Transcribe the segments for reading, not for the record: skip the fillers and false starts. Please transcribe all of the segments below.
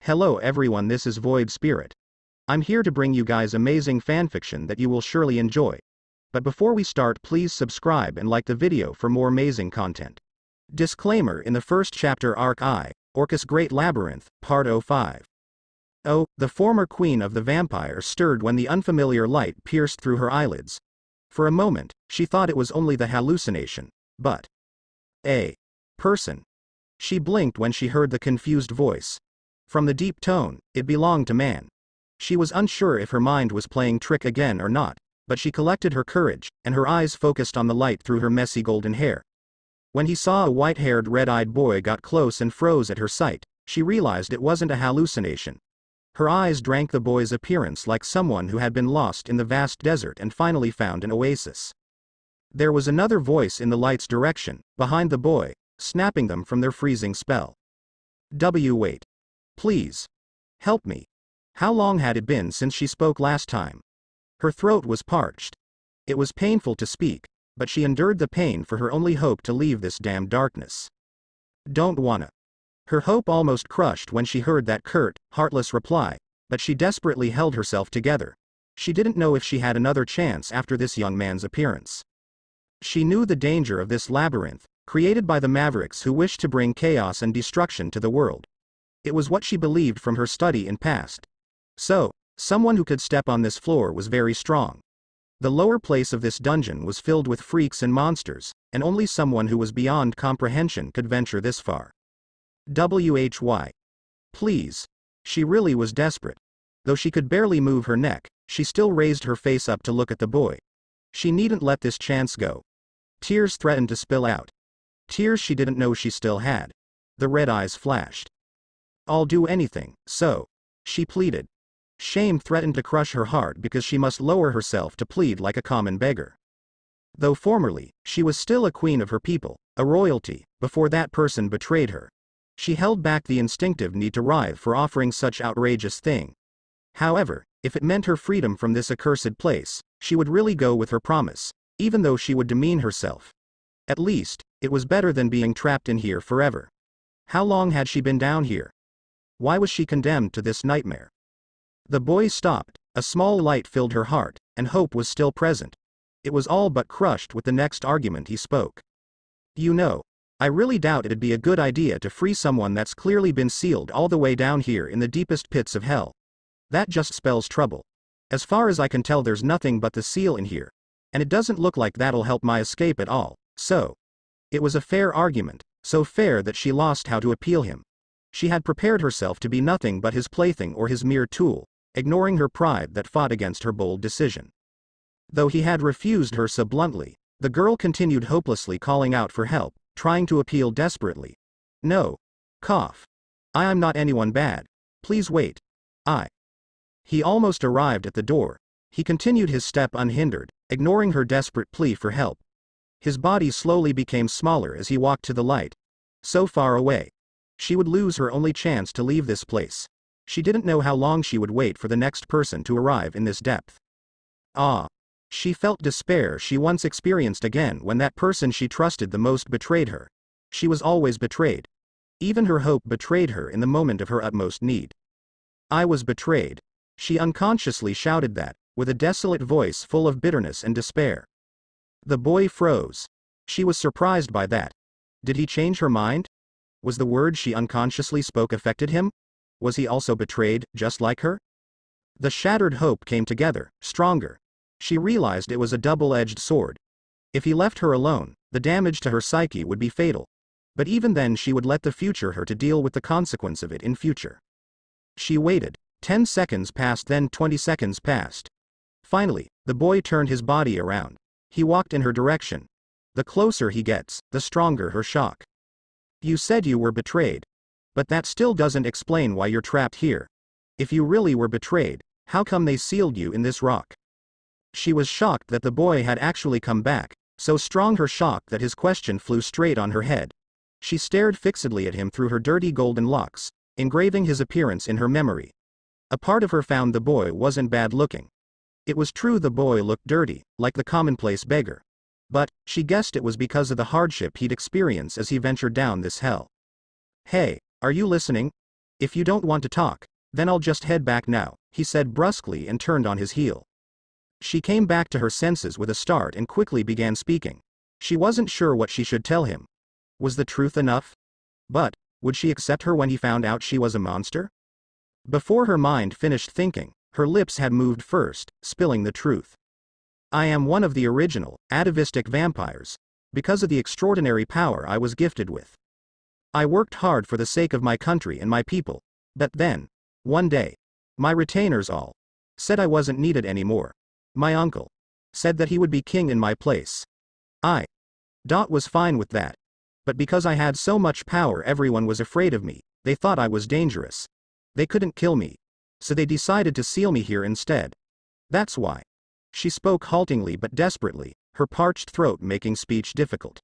Hello everyone, this is Void Spirit. I'm here to bring you guys amazing fanfiction that you will surely enjoy. But before we start, please subscribe and like the video for more amazing content. Disclaimer: in the first chapter, Arc I, Orcus Great Labyrinth, Part 05. Oh, the former queen of the vampires stirred when the unfamiliar light pierced through her eyelids. For a moment, she thought it was only the hallucination, but a person. She blinked when she heard the confused voice. From the deep tone, it belonged to man. She was unsure if her mind was playing trick again or not, but she collected her courage, and her eyes focused on the light through her messy golden hair. When he saw a white-haired, red-eyed boy got close and froze at her sight, she realized it wasn't a hallucination. Her eyes drank the boy's appearance like someone who had been lost in the vast desert and finally found an oasis. There was another voice in the light's direction, behind the boy, snapping them from their freezing spell. Wait. Please. Help me. How long had it been since she spoke last time? Her throat was parched. It was painful to speak, but she endured the pain for her only hope to leave this damned darkness. Don't wanna. Her hope almost crushed when she heard that curt, heartless reply, but she desperately held herself together. She didn't know if she had another chance after this young man's appearance. She knew the danger of this labyrinth, created by the mavericks who wished to bring chaos and destruction to the world. It was what she believed from her study in past. So, someone who could step on this floor was very strong. The lower place of this dungeon was filled with freaks and monsters, and only someone who was beyond comprehension could venture this far. Why? Please. She really was desperate. Though she could barely move her neck, she still raised her face up to look at the boy. She needn't let this chance go. Tears threatened to spill out. Tears she didn't know she still had. The red eyes flashed. I'll do anything, so. She pleaded. Shame threatened to crush her heart because she must lower herself to plead like a common beggar. Though formerly, she was still a queen of her people, a royalty, before that person betrayed her. She held back the instinctive need to writhe for offering such outrageous thing. However, if it meant her freedom from this accursed place, she would really go with her promise, even though she would demean herself. At least, it was better than being trapped in here forever. How long had she been down here? Why was she condemned to this nightmare? The boy stopped, a small light filled her heart, and hope was still present. It was all but crushed with the next argument he spoke. You know, I really doubt it'd be a good idea to free someone that's clearly been sealed all the way down here in the deepest pits of hell. That just spells trouble. As far as I can tell, there's nothing but the seal in here, and it doesn't look like that'll help my escape at all, so. It was a fair argument, so fair that she lost how to appeal him. She had prepared herself to be nothing but his plaything or his mere tool, ignoring her pride that fought against her bold decision. Though he had refused her so bluntly, the girl continued hopelessly calling out for help, trying to appeal desperately. No. Cough. I am not anyone bad. Please wait. He almost arrived at the door. He continued his step unhindered, ignoring her desperate plea for help. His body slowly became smaller as he walked to the light. So far away. She would lose her only chance to leave this place. She didn't know how long she would wait for the next person to arrive in this depth. She felt despair she once experienced again when that person she trusted the most betrayed her. She was always betrayed. Even her hope betrayed her in the moment of her utmost need. I was betrayed. She unconsciously shouted that, with a desolate voice full of bitterness and despair. The boy froze. She was surprised by that. Did he change her mind? Was the word she unconsciously spoke affected him? Was he also betrayed, just like her? The shattered hope came together, stronger. She realized it was a double-edged sword. If he left her alone, the damage to her psyche would be fatal. But even then she would let the future her to deal with the consequence of it in future. She waited. 10 seconds passed, then 20 seconds passed. Finally, the boy turned his body around. He walked in her direction. The closer he gets, the stronger her shock. You said you were betrayed. But that still doesn't explain why you're trapped here. If you really were betrayed, how come they sealed you in this rock? She was shocked that the boy had actually come back, so strong her shock that his question flew straight on her head. She stared fixedly at him through her dirty golden locks, engraving his appearance in her memory. A part of her found the boy wasn't bad looking. It was true the boy looked dirty, like the commonplace beggar. But, she guessed it was because of the hardship he'd experienced as he ventured down this hell. Hey, are you listening? If you don't want to talk, then I'll just head back now, he said brusquely and turned on his heel. She came back to her senses with a start and quickly began speaking. She wasn't sure what she should tell him. Was the truth enough? But, would she accept her when he found out she was a monster? Before her mind finished thinking, her lips had moved first, spilling the truth. I am one of the original, atavistic vampires, because of the extraordinary power I was gifted with. I worked hard for the sake of my country and my people, but then, one day, my retainers all said I wasn't needed anymore. My uncle said that he would be king in my place. I was fine with that. But because I had so much power, everyone was afraid of me. They thought I was dangerous. They couldn't kill me. So they decided to seal me here instead. That's why. She spoke haltingly but desperately, her parched throat making speech difficult.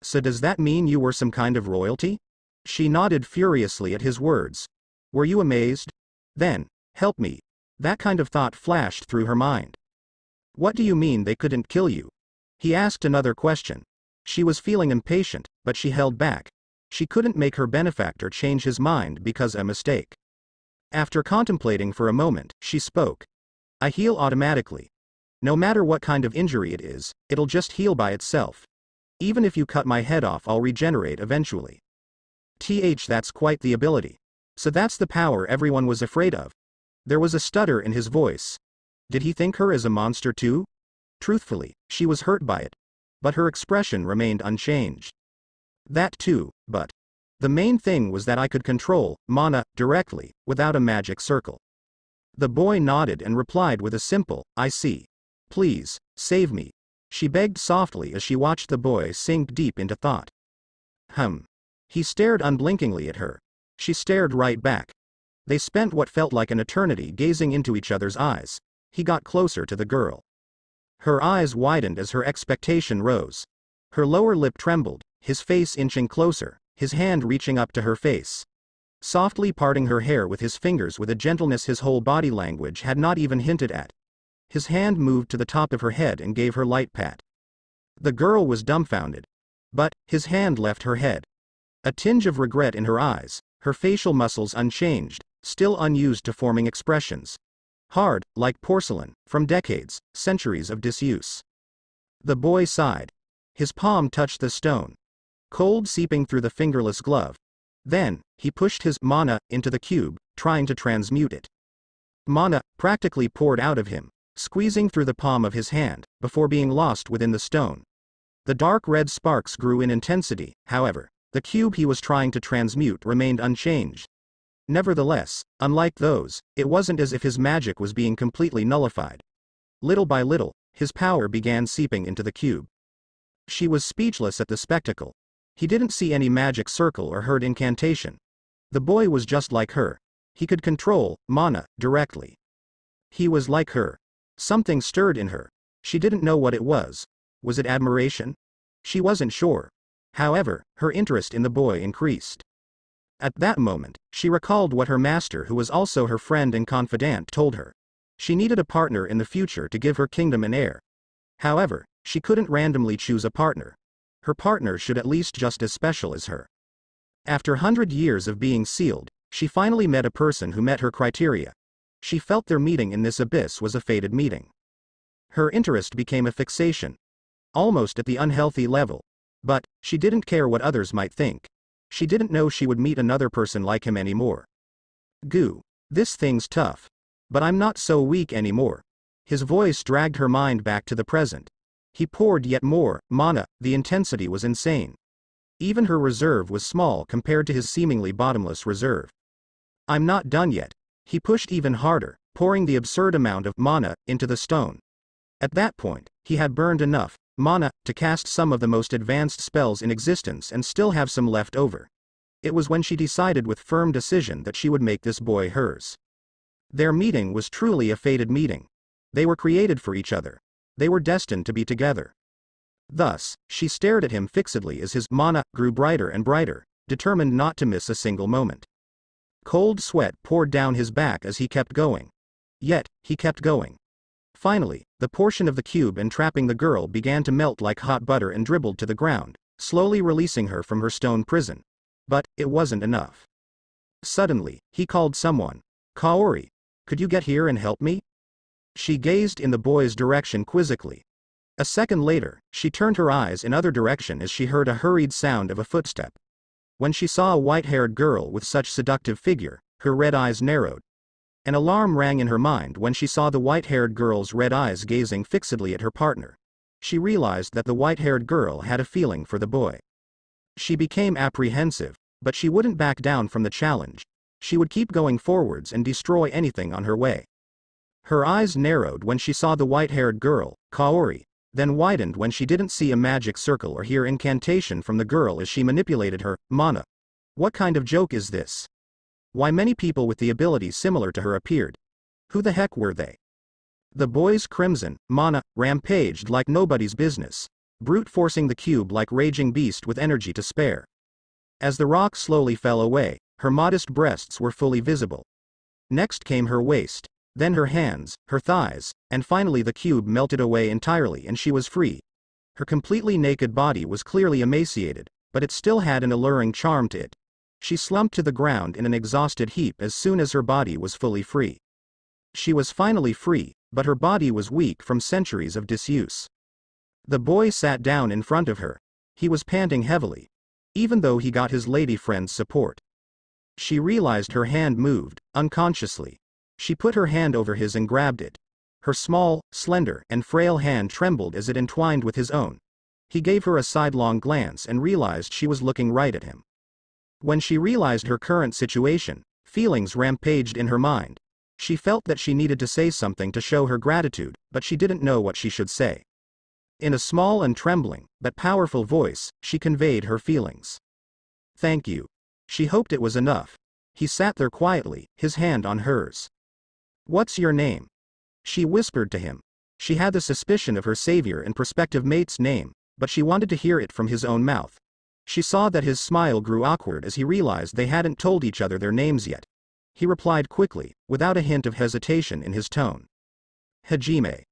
So does that mean you were some kind of royalty? She nodded furiously at his words. Were you amazed? Then, help me. That kind of thought flashed through her mind. What do you mean they couldn't kill you? He asked another question. She was feeling impatient, but she held back. She couldn't make her benefactor change his mind because of a mistake. After contemplating for a moment, she spoke. I heal automatically. No matter what kind of injury it is, it'll just heal by itself. Even if you cut my head off, I'll regenerate eventually. That's quite the ability. So that's the power everyone was afraid of. There was a stutter in his voice. Did he think her as a monster too? Truthfully, she was hurt by it. But her expression remained unchanged. That too, but the main thing was that I could control mana directly, without a magic circle. The boy nodded and replied with a simple, I see. Please, save me. She begged softly as she watched the boy sink deep into thought. He stared unblinkingly at her. She stared right back. They spent what felt like an eternity gazing into each other's eyes. He got closer to the girl. Her eyes widened as her expectation rose. Her lower lip trembled, his face inching closer, his hand reaching up to her face. Softly parting her hair with his fingers with a gentleness his whole body language had not even hinted at. His hand moved to the top of her head and gave her light pat. The girl was dumbfounded. But, his hand left her head. A tinge of regret in her eyes, her facial muscles unchanged, still unused to forming expressions. Hard, like porcelain, from decades, centuries of disuse. The boy sighed. His palm touched the stone. Cold seeping through the fingerless glove. Then, he pushed his mana into the cube, trying to transmute it. Mana practically poured out of him, squeezing through the palm of his hand, before being lost within the stone. The dark red sparks grew in intensity, however. The cube he was trying to transmute remained unchanged. Nevertheless, unlike those, it wasn't as if his magic was being completely nullified. Little by little, his power began seeping into the cube. She was speechless at the spectacle. He didn't see any magic circle or heard incantation. The boy was just like her. He could control mana directly. He was like her. Something stirred in her. She didn't know what it was. Was it admiration? She wasn't sure. However, her interest in the boy increased. At that moment, she recalled what her master, who was also her friend and confidant, told her. She needed a partner in the future to give her kingdom an heir. However, she couldn't randomly choose a partner. Her partner should at least just as special as her. After 100 years of being sealed, she finally met a person who met her criteria. She felt their meeting in this abyss was a fated meeting. Her interest became a fixation. Almost at the unhealthy level. But, she didn't care what others might think. She didn't know she would meet another person like him anymore. Goo. This thing's tough. But I'm not so weak anymore. His voice dragged her mind back to the present. He poured yet more mana, the intensity was insane. Even her reserve was small compared to his seemingly bottomless reserve. I'm not done yet. He pushed even harder, pouring the absurd amount of mana into the stone. At that point, he had burned enough mana to cast some of the most advanced spells in existence and still have some left over. It was when she decided with firm decision that she would make this boy hers. Their meeting was truly a fated meeting. They were created for each other. They were destined to be together. Thus, she stared at him fixedly as his mana grew brighter and brighter, determined not to miss a single moment. Cold sweat poured down his back as he kept going. Yet, he kept going. Finally, the portion of the cube entrapping the girl began to melt like hot butter and dribbled to the ground, slowly releasing her from her stone prison. But, it wasn't enough. Suddenly, he called someone. Kaori, could you get here and help me? She gazed in the boy's direction quizzically. A second later, she turned her eyes in other direction as she heard a hurried sound of a footstep. When she saw a white-haired girl with such seductive figure, her red eyes narrowed. An alarm rang in her mind when she saw the white-haired girl's red eyes gazing fixedly at her partner. She realized that the white-haired girl had a feeling for the boy. She became apprehensive, but she wouldn't back down from the challenge. She would keep going forwards and destroy anything on her way. Her eyes narrowed when she saw the white-haired girl, Kaori, then widened when she didn't see a magic circle or hear incantation from the girl as she manipulated her mana. What kind of joke is this? Why many people with the ability similar to her appeared? Who the heck were they? The boy's crimson mana rampaged like nobody's business, brute forcing the cube like raging beast with energy to spare. As the rock slowly fell away, her modest breasts were fully visible. Next came her waist, then her hands, her thighs, and finally the cube melted away entirely and she was free. Her completely naked body was clearly emaciated, but it still had an alluring charm to it. She slumped to the ground in an exhausted heap as soon as her body was fully free. She was finally free, but her body was weak from centuries of disuse. The boy sat down in front of her. He was panting heavily, even though he got his lady friend's support. She realized her hand moved, unconsciously. She put her hand over his and grabbed it. Her small, slender, and frail hand trembled as it entwined with his own. He gave her a sidelong glance and realized she was looking right at him. When she realized her current situation, feelings rampaged in her mind. She felt that she needed to say something to show her gratitude, but she didn't know what she should say. In a small and trembling, but powerful voice, she conveyed her feelings. Thank you. She hoped it was enough. He sat there quietly, his hand on hers. What's your name? She whispered to him. She had the suspicion of her savior and prospective mate's name, but she wanted to hear it from his own mouth. She saw that his smile grew awkward as he realized they hadn't told each other their names yet. He replied quickly, without a hint of hesitation in his tone. Hajime.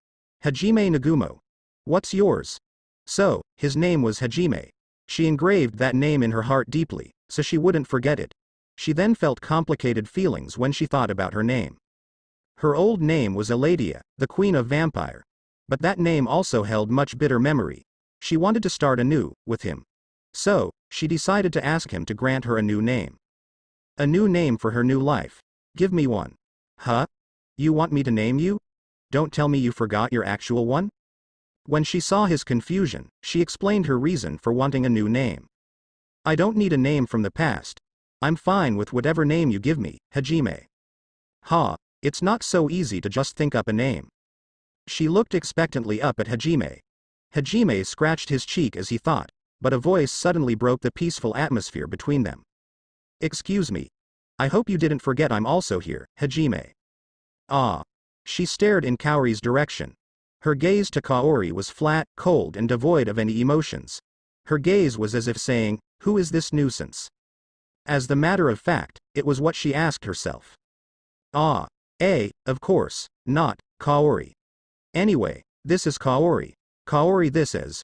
Hajime Nagumo. What's yours? So, his name was Hajime. She engraved that name in her heart deeply, so she wouldn't forget it. She then felt complicated feelings when she thought about her name. Her old name was Eladia, the Queen of Vampire. But that name also held much bitter memory. She wanted to start anew, with him. So, she decided to ask him to grant her a new name. A new name for her new life. Give me one. Huh? You want me to name you? Don't tell me you forgot your actual one? When she saw his confusion, she explained her reason for wanting a new name. I don't need a name from the past. I'm fine with whatever name you give me, Hajime. Ha, it's not so easy to just think up a name. She looked expectantly up at Hajime. Hajime scratched his cheek as he thought, but a voice suddenly broke the peaceful atmosphere between them. Excuse me. I hope you didn't forget I'm also here, Hajime. Ah. She stared in Kaori's direction. Her gaze to Kaori was flat, cold and devoid of any emotions. Her gaze was as if saying, who is this nuisance? As the matter of fact, it was what she asked herself. Ah. Of course, not, Kaori. Anyway, this is Kaori. Kaori this is,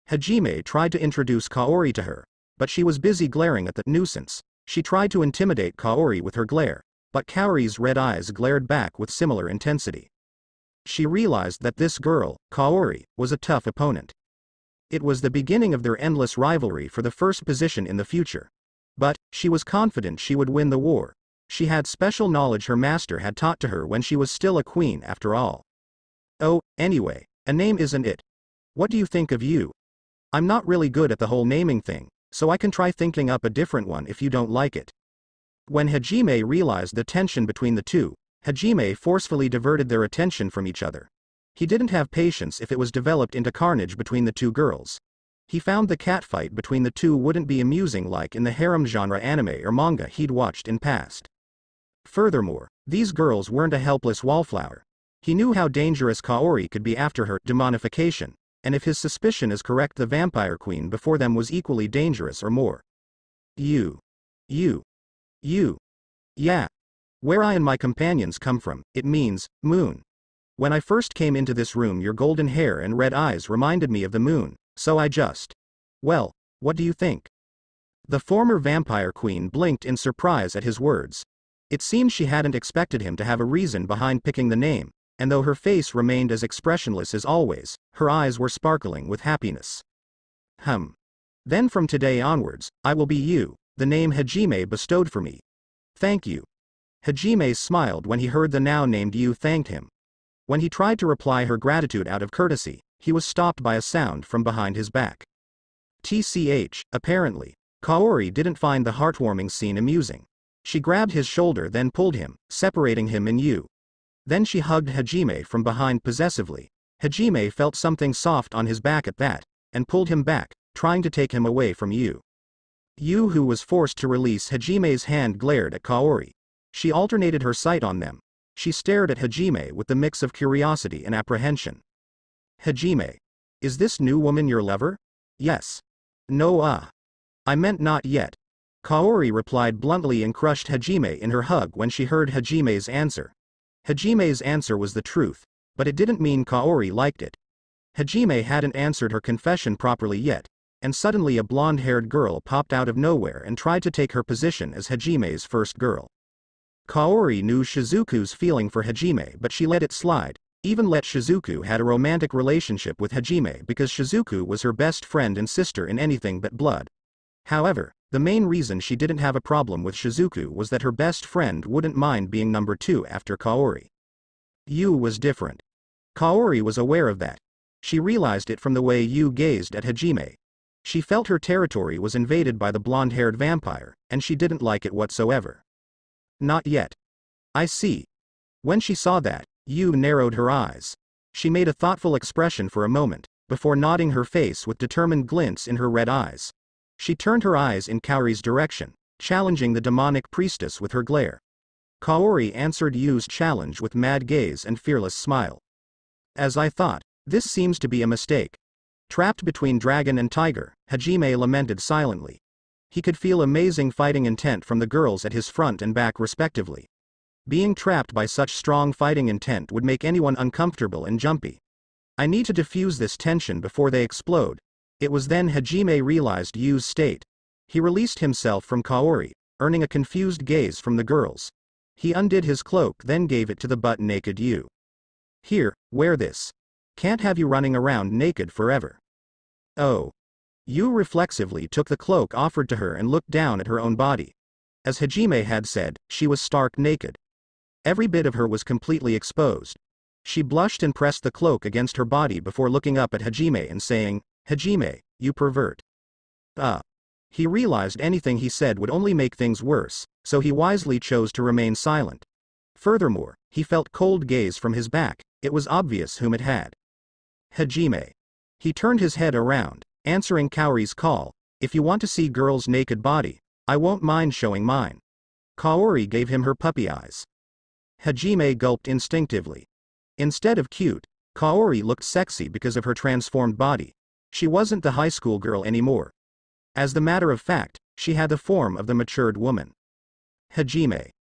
Hajime tried to introduce Kaori to her, but she was busy glaring at the nuisance. She tried to intimidate Kaori with her glare, but Kaori's red eyes glared back with similar intensity. She realized that this girl, Kaori, was a tough opponent. It was the beginning of their endless rivalry for the first position in the future. But, she was confident she would win the war. She had special knowledge her master had taught to her when she was still a queen after all. Oh, anyway, a name isn't it. What do you think of you? I'm not really good at the whole naming thing, so I can try thinking up a different one if you don't like it. When Hajime realized the tension between the two, Hajime forcefully diverted their attention from each other. He didn't have patience if it was developed into carnage between the two girls. He found the catfight between the two wouldn't be amusing like in the harem genre anime or manga he'd watched in past. Furthermore, these girls weren't a helpless wallflower. He knew how dangerous Kaori could be after her demonification, and if his suspicion is correct the vampire queen before them was equally dangerous or more. You. Yeah. Where I and my companions come from, it means, moon. When I first came into this room your golden hair and red eyes reminded me of the moon, so I just. Well, what do you think? The former vampire queen blinked in surprise at his words. It seemed she hadn't expected him to have a reason behind picking the name, and though her face remained as expressionless as always, her eyes were sparkling with happiness. Then from today onwards, I will be you, the name Hajime bestowed for me. Thank you. Hajime smiled when he heard the now named Yu thanked him. When he tried to reply her gratitude out of courtesy, he was stopped by a sound from behind his back. Apparently, Kaori didn't find the heartwarming scene amusing. She grabbed his shoulder then pulled him, separating him and Yu. Then she hugged Hajime from behind possessively. Hajime felt something soft on his back at that, and pulled him back, trying to take him away from Yu. Yu, who was forced to release Hajime's hand, glared at Kaori. She alternated her sight on them. She stared at Hajime with the mix of curiosity and apprehension. Hajime. Is this new woman your lover? Yes. No, I meant not yet. Kaori replied bluntly and crushed Hajime in her hug when she heard Hajime's answer. Hajime's answer was the truth, but it didn't mean Kaori liked it. Hajime hadn't answered her confession properly yet, and suddenly a blonde-haired girl popped out of nowhere and tried to take her position as Hajime's first girl. Kaori knew Shizuku's feeling for Hajime, but she let it slide, even let Shizuku had a romantic relationship with Hajime because Shizuku was her best friend and sister in anything but blood. However, the main reason she didn't have a problem with Shizuku was that her best friend wouldn't mind being number 2 after Kaori. Yu was different. Kaori was aware of that. She realized it from the way Yu gazed at Hajime. She felt her territory was invaded by the blonde-haired vampire, and she didn't like it whatsoever. Not yet. I see. When she saw that, Yu narrowed her eyes. She made a thoughtful expression for a moment, before nodding her face with determined glints in her red eyes. She turned her eyes in Kaori's direction, challenging the demonic priestess with her glare. Kaori answered Yu's challenge with mad gaze and fearless smile. As I thought, this seems to be a mistake. Trapped between dragon and tiger, Hajime lamented silently. He could feel amazing fighting intent from the girls at his front and back respectively. Being trapped by such strong fighting intent would make anyone uncomfortable and jumpy. I need to diffuse this tension before they explode. It was then Hajime realized Yu's state. He released himself from Kaori, earning a confused gaze from the girls. He undid his cloak then gave it to the butt-naked Yu. Here, wear this. Can't have you running around naked forever. Oh. Yu reflexively took the cloak offered to her and looked down at her own body. As Hajime had said, she was stark naked. Every bit of her was completely exposed. She blushed and pressed the cloak against her body before looking up at Hajime and saying, Hajime, you pervert. He realized anything he said would only make things worse, so he wisely chose to remain silent. Furthermore, he felt cold gaze from his back. It was obvious whom it had. Hajime. He turned his head around, answering Kaori's call. If you want to see girl's naked body, I won't mind showing mine. Kaori gave him her puppy eyes. Hajime gulped instinctively. Instead of cute, Kaori looked sexy because of her transformed body. She wasn't the high school girl anymore. As the matter of fact, she had the form of the matured woman. Hajime.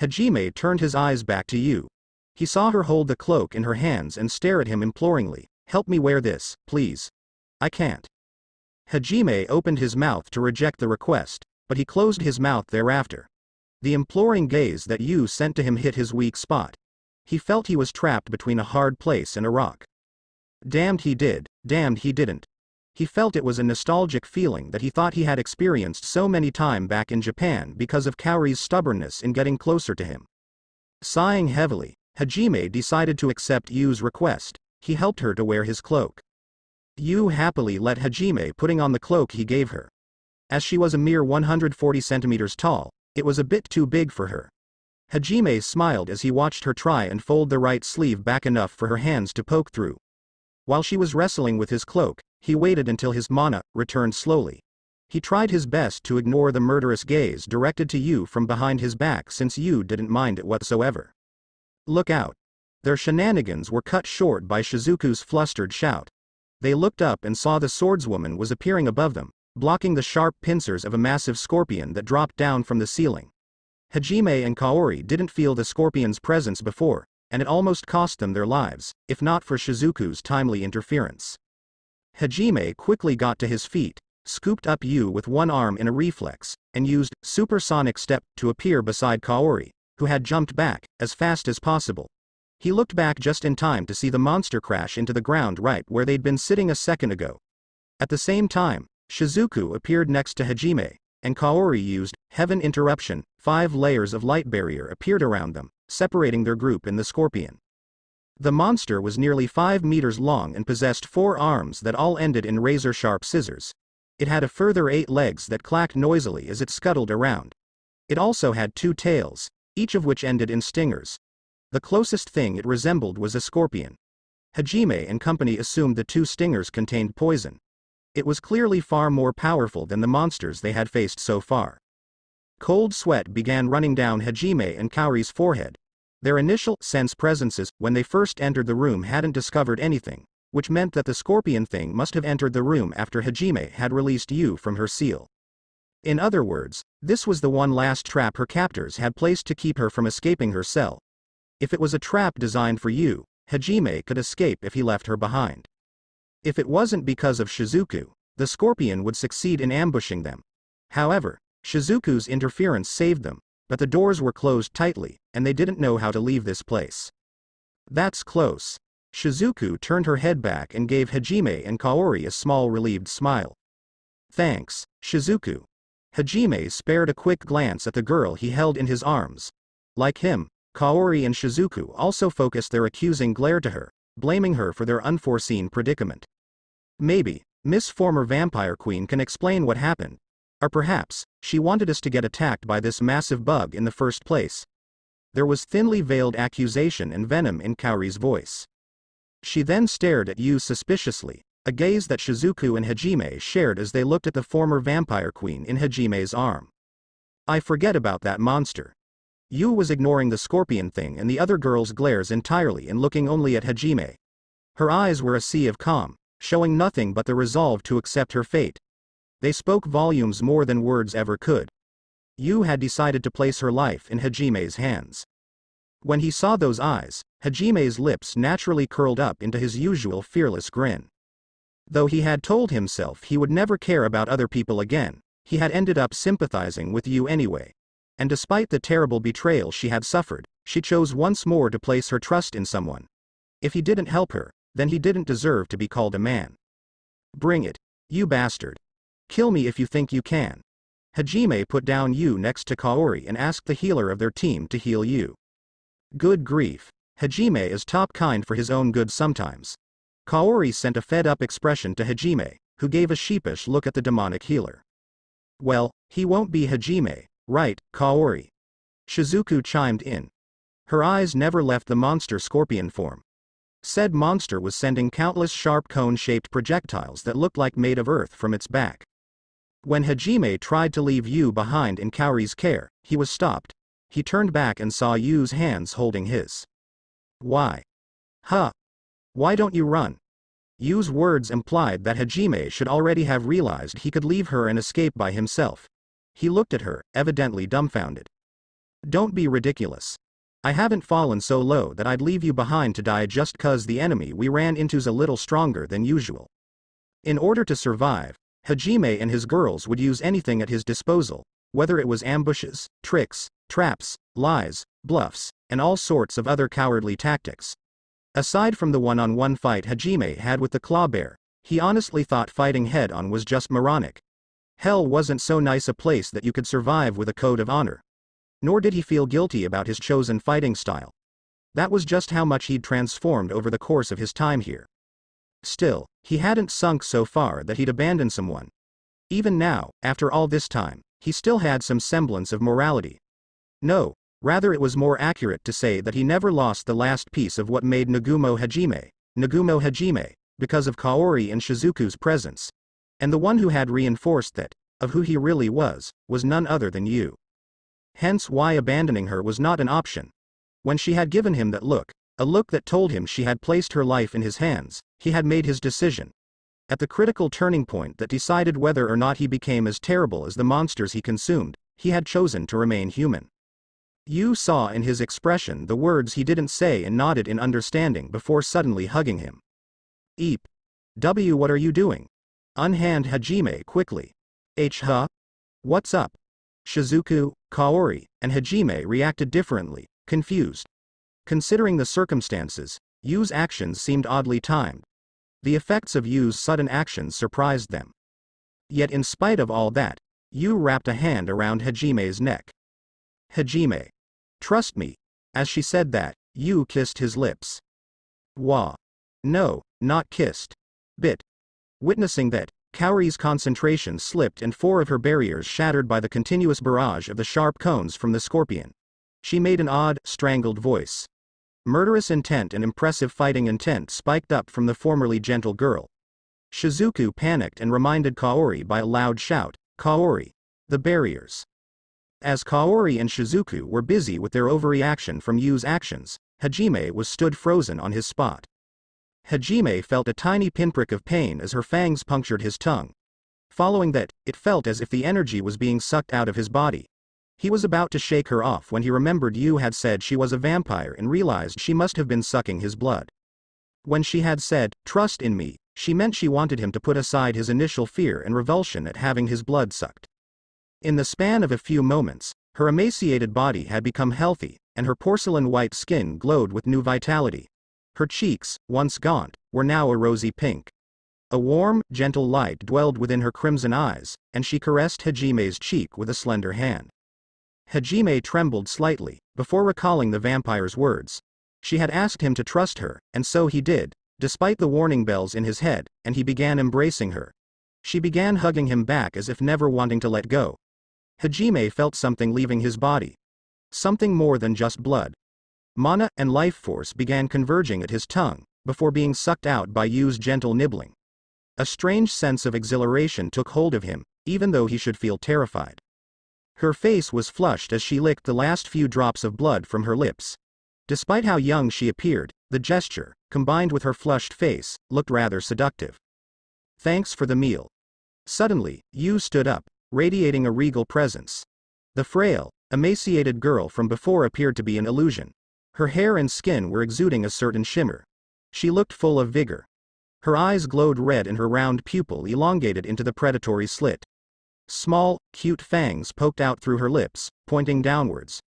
Hajime turned his eyes back to Yu. He saw her hold the cloak in her hands and stare at him imploringly. Help me wear this, please. I can't. Hajime opened his mouth to reject the request, but he closed his mouth thereafter. The imploring gaze that Yu sent to him hit his weak spot. He felt he was trapped between a hard place and a rock. Damned he did, damned he didn't. He felt it was a nostalgic feeling that he thought he had experienced so many times back in Japan because of Kaori's stubbornness in getting closer to him. Sighing heavily, Hajime decided to accept Yu's request. He helped her to wear his cloak. Yu happily let Hajime putting on the cloak he gave her. As she was a mere 140 centimeters tall, it was a bit too big for her. Hajime smiled as he watched her try and fold the right sleeve back enough for her hands to poke through. While she was wrestling with his cloak, he waited until his mana returned slowly. He tried his best to ignore the murderous gaze directed to Yu from behind his back since Yu didn't mind it whatsoever. Look out. Their shenanigans were cut short by Shizuku's flustered shout. They looked up and saw the swordswoman was appearing above them, blocking the sharp pincers of a massive scorpion that dropped down from the ceiling. Hajime and Kaori didn't feel the scorpion's presence before, and it almost cost them their lives, if not for Shizuku's timely interference. Hajime quickly got to his feet. scooped up Yu with one arm in a reflex, and used supersonic step to appear beside Kaori, who had jumped back as fast as possible. He looked back just in time to see the monster crash into the ground right where they'd been sitting a second ago. At the same time, Shizuku appeared next to Hajime, and Kaori used Heaven Interruption. 5 layers of light barrier appeared around them, separating their group and the scorpion. The monster was nearly 5 meters long and possessed 4 arms that all ended in razor-sharp scissors. It had a further 8 legs that clacked noisily as it scuttled around. It also had 2 tails, each of which ended in stingers. The closest thing it resembled was a scorpion. Hajime and company assumed the 2 stingers contained poison. It was clearly far more powerful than the monsters they had faced so far. Cold sweat began running down Hajime and Kaori's forehead. Their initial sense presences when they first entered the room hadn't discovered anything, which meant that the scorpion thing must have entered the room after Hajime had released Yu from her seal. In other words, this was the one last trap her captors had placed to keep her from escaping her cell. If it was a trap designed for Yu, Hajime could escape if he left her behind. If it wasn't because of Shizuku, the scorpion would succeed in ambushing them. However, Shizuku's interference saved them, but the doors were closed tightly, and they didn't know how to leave this place. That's close. Shizuku turned her head back and gave Hajime and Kaori a small relieved smile. Thanks, Shizuku. Hajime spared a quick glance at the girl he held in his arms. Like him, Kaori and Shizuku also focused their accusing glare to her, blaming her for their unforeseen predicament. Maybe, Miss Former Vampire Queen can explain what happened. Or perhaps, she wanted us to get attacked by this massive bug in the first place. There was thinly veiled accusation and venom in Kaori's voice. She then stared at Yu suspiciously, a gaze that Shizuku and Hajime shared as they looked at the former Vampire Queen in Hajime's arm. I forget about that monster. Yu was ignoring the scorpion thing and the other girl's glares entirely and looking only at Hajime. Her eyes were a sea of calm, showing nothing but the resolve to accept her fate. They spoke volumes more than words ever could. Yu had decided to place her life in Hajime's hands. When he saw those eyes, Hajime's lips naturally curled up into his usual fearless grin. Though he had told himself he would never care about other people again, he had ended up sympathizing with Yu anyway. And despite the terrible betrayal she had suffered, she chose once more to place her trust in someone. If he didn't help her, then he didn't deserve to be called a man. Bring it, you bastard. Kill me if you think you can. Hajime put down Yu next to Kaori and asked the healer of their team to heal Yu. Good grief. Hajime is top kind for his own good sometimes. Kaori sent a fed-up expression to Hajime, who gave a sheepish look at the demonic healer. Well, he won't be Hajime, right, Kaori? Shizuku chimed in. Her eyes never left the monster scorpion form. Said monster was sending countless sharp cone-shaped projectiles that looked like made of earth from its back. When Hajime tried to leave Yu behind in Kaori's care, he was stopped. He turned back and saw Yu's hands holding his. Why? Huh? Why don't you run? Yu's words implied that Hajime should already have realized he could leave her and escape by himself. He looked at her, evidently dumbfounded. Don't be ridiculous. I haven't fallen so low that I'd leave you behind to die just 'cause the enemy we ran into's a little stronger than usual. In order to survive, Hajime and his girls would use anything at his disposal, whether it was ambushes, tricks, traps, lies, bluffs, and all sorts of other cowardly tactics. Aside from the one-on-one fight Hajime had with the claw bear, he honestly thought fighting head-on was just moronic. Hell wasn't so nice a place that you could survive with a code of honor. Nor did he feel guilty about his chosen fighting style. That was just how much he'd transformed over the course of his time here. Still, he hadn't sunk so far that he'd abandon someone. Even now, after all this time, he still had some semblance of morality. No, rather it was more accurate to say that he never lost the last piece of what made Nagumo Hajime, because of Kaori and Shizuku's presence. And the one who had reinforced that, of who he really was none other than Yu. Hence why abandoning her was not an option. When she had given him that look, a look that told him she had placed her life in his hands, he had made his decision. At the critical turning point that decided whether or not he became as terrible as the monsters he consumed, he had chosen to remain human. Yu saw in his expression the words he didn't say and nodded in understanding before suddenly hugging him. Eep. What are you doing? Unhand Hajime quickly. Huh? What's up? Shizuku, Kaori, and Hajime reacted differently, confused. Considering the circumstances, Yu's actions seemed oddly timed. The effects of Yu's sudden actions surprised them. Yet in spite of all that, Yu wrapped a hand around Hajime's neck. Hajime. Trust me. As she said that, Yu kissed his lips. Wah. No, not kissed. Bit. Witnessing that, Kaori's concentration slipped and 4 of her barriers shattered by the continuous barrage of the sharp cones from the scorpion. She made an odd, strangled voice. Murderous intent and impressive fighting intent spiked up from the formerly gentle girl. Shizuku panicked and reminded Kaori by a loud shout, Kaori. The barriers. As Kaori and Shizuku were busy with their overreaction from Yu's actions, Hajime was stood frozen on his spot. Hajime felt a tiny pinprick of pain as her fangs punctured his tongue. Following that, it felt as if the energy was being sucked out of his body. He was about to shake her off when he remembered Yu had said she was a vampire and realized she must have been sucking his blood. When she had said, "Trust in me," she meant she wanted him to put aside his initial fear and revulsion at having his blood sucked. In the span of a few moments, her emaciated body had become healthy, and her porcelain-white skin glowed with new vitality. Her cheeks, once gaunt, were now a rosy pink. A warm, gentle light dwelled within her crimson eyes, and she caressed Hajime's cheek with a slender hand. Hajime trembled slightly, before recalling the vampire's words. She had asked him to trust her, and so he did, despite the warning bells in his head, and he began embracing her. She began hugging him back as if never wanting to let go. Hajime felt something leaving his body. Something more than just blood. Mana and life force began converging at his tongue, before being sucked out by Yu's gentle nibbling. A strange sense of exhilaration took hold of him, even though he should feel terrified. Her face was flushed as she licked the last few drops of blood from her lips. Despite how young she appeared, the gesture, combined with her flushed face, looked rather seductive. Thanks for the meal. Suddenly, Yu stood up, radiating a regal presence. The frail, emaciated girl from before appeared to be an illusion. Her hair and skin were exuding a certain shimmer. She looked full of vigor. Her eyes glowed red and her round pupil elongated into the predatory slit. Small, cute fangs poked out through her lips, pointing downwards.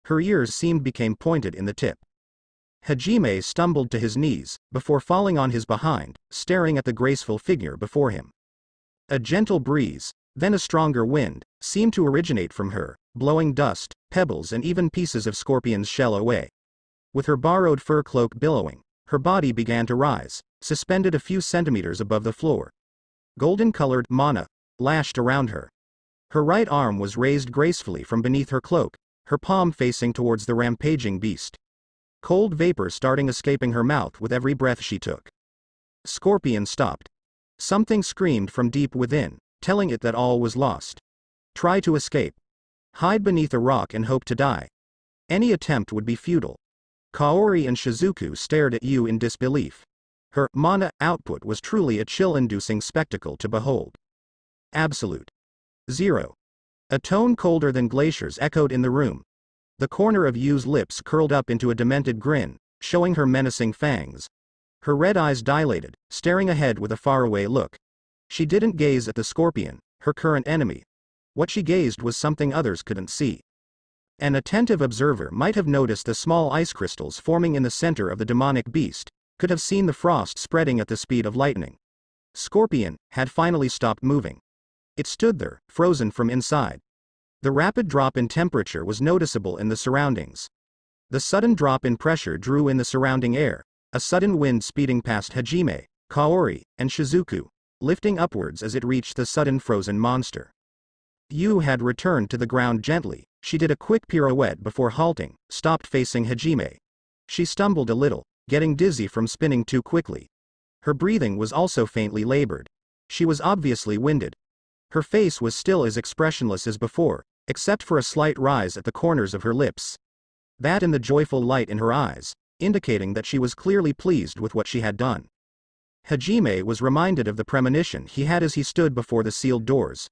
Her ears became pointed in the tip. Hajime stumbled to his knees, before falling on his behind, staring at the graceful figure before him. A gentle breeze, then a stronger wind, seemed to originate from her, blowing dust, pebbles and even pieces of scorpion's shell away. With her borrowed fur cloak billowing, her body began to rise, suspended a few centimeters above the floor. Golden-colored mana lashed around her. Her right arm was raised gracefully from beneath her cloak, her palm facing towards the rampaging beast. Cold vapor starting escaping her mouth with every breath she took. Scorpion stopped. Something screamed from deep within, telling it that all was lost. Try to escape. Hide beneath a rock and hope to die. Any attempt would be futile. Kaori and Shizuku stared at Yu in disbelief. Her mana output was truly a chill-inducing spectacle to behold. Absolute. Zero. A tone colder than glaciers echoed in the room. The corner of Yu's lips curled up into a demented grin, showing her menacing fangs. Her red eyes dilated, staring ahead with a faraway look. She didn't gaze at the scorpion, her current enemy. What she gazed was something others couldn't see. An attentive observer might have noticed the small ice crystals forming in the center of the demonic beast, could have seen the frost spreading at the speed of lightning. Scorpion had finally stopped moving. It stood there, frozen from inside. The rapid drop in temperature was noticeable in the surroundings. The sudden drop in pressure drew in the surrounding air, a sudden wind speeding past Hajime, Kaori, and Shizuku, lifting upwards as it reached the sudden frozen monster. Yu had returned to the ground gently. She did a quick pirouette before halting, stopped facing Hajime. She stumbled a little, getting dizzy from spinning too quickly. Her breathing was also faintly labored. She was obviously winded. Her face was still as expressionless as before, except for a slight rise at the corners of her lips. That and the joyful light in her eyes, indicating that she was clearly pleased with what she had done. Hajime was reminded of the premonition he had as he stood before the sealed doors.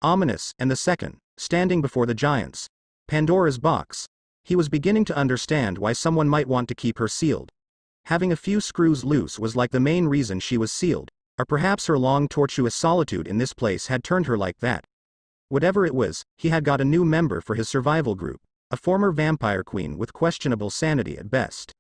Ominous, and the second, standing before the giants. Pandora's box. He was beginning to understand why someone might want to keep her sealed. Having a few screws loose was like the main reason she was sealed, Or perhaps her long tortuous solitude in this place had turned her like that. Whatever it was, he had got a new member for his survival group, a former vampire queen with questionable sanity at best.